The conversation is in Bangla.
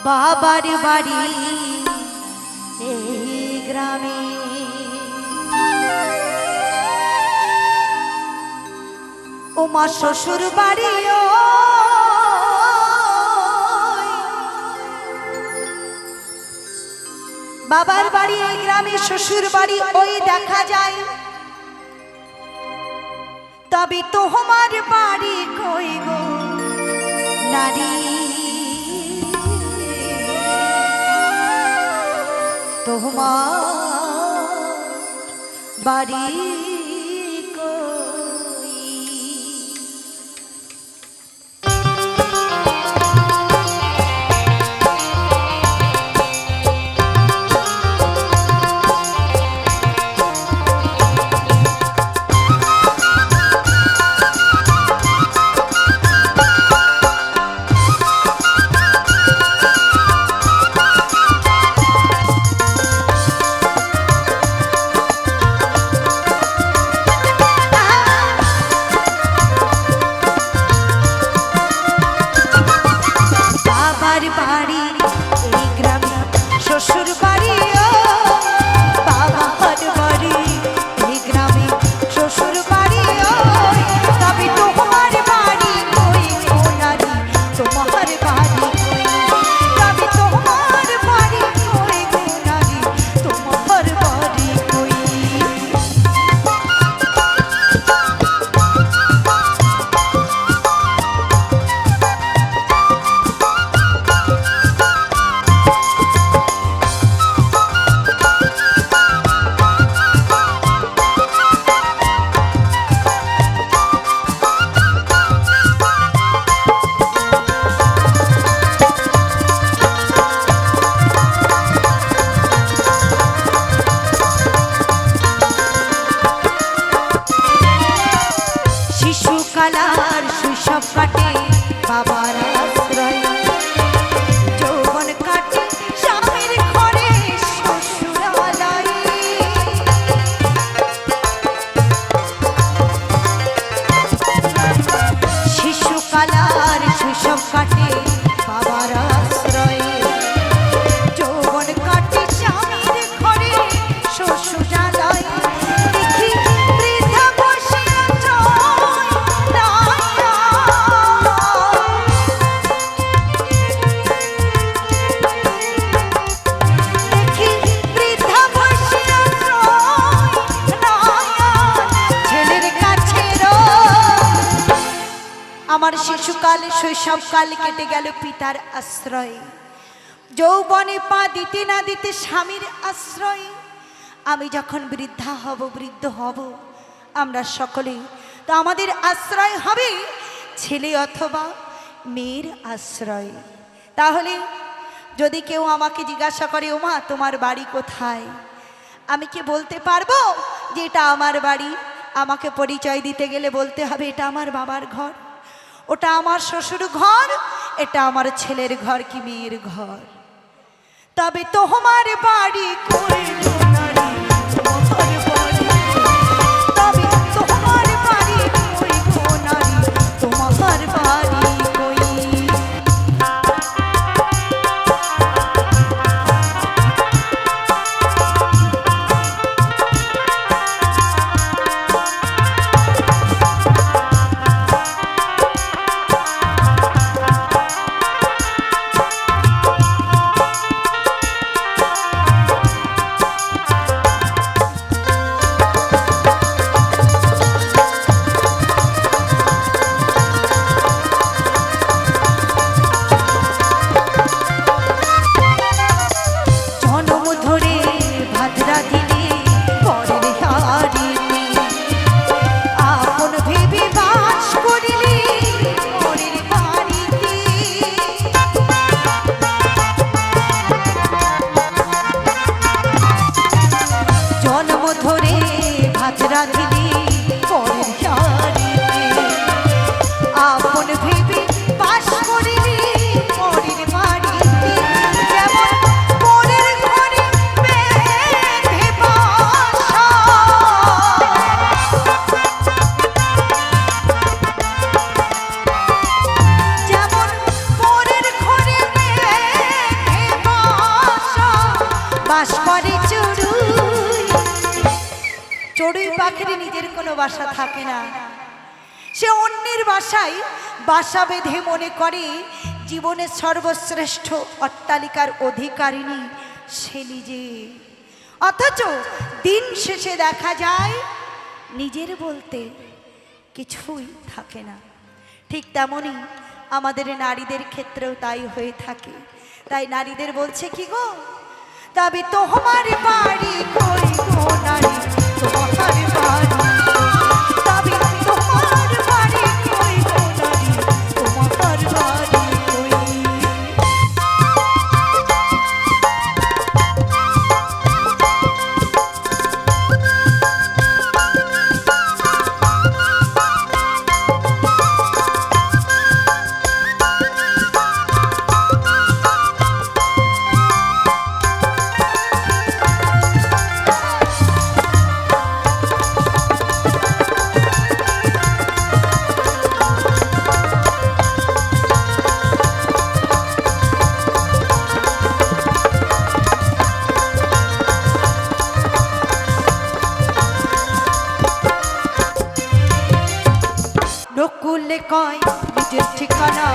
বাবার বাড়ি এই গ্রামে, ও মা শ্বশুর বাড়ি বাবার বাড়ি এই গ্রামে, শ্বশুর বাড়ি ওই দেখা যায়। তবে তোমার বাড়ি কই গো নারী, তোমার বাড়ি আমার শিশুকাল শৈশবকাল কেটে গেল পিতার আশ্রয়ে, যৌবনে পা দিতে না দিতে স্বামীর আশ্রয়ে। আমি যখন বৃদ্ধা হব, বৃদ্ধ হব, আমরা সকলে তো আমাদের আশ্রয় হবে ছেলে অথবা মেয়ের আশ্রয়। তাহলে যদি কেউ আমাকে জিজ্ঞাসা করে, ওমা তোমার বাড়ি কোথায়, আমি কি বলতে পারবো যে এটা আমার বাড়ি? আমাকে পরিচয় দিতে গেলে বলতে হবে এটা আমার বাবার ঘর, ওটা আমার শ্বশুর ঘর, এটা আমার ছেলের ঘর কি মেয়ের ঘর। তবে তোমার বাড়ি কই গো নারী, তোমার বাড়ি, তবে তোমার বাড়ি কই গো নারী, তোমার বাড়ি কই। চড়ুই পাখির নিজের কোনো বাসা থাকে না, সে অন্যের বাসায় বাসা বেঁধে মনে করে জীবনের সর্বশ্রেষ্ঠ অট্টালিকার অধিকারিণী সে নিজে। অথচ দিন শেষে দেখা যায় নিজের বলতে কিছুই থাকে না। ঠিক তেমনই আমাদের নারীদের ক্ষেত্রেও তাই হয়ে থাকে। তাই নারীদের বলছে কি গো, তবে তোমার বাড়ি কই গো নারী, তোমার বাড়ি, তবে তোমার বাড়ি কই গো নারী, তোমার বাড়ি কই। নকুলে কয় নিজের ঠিকানা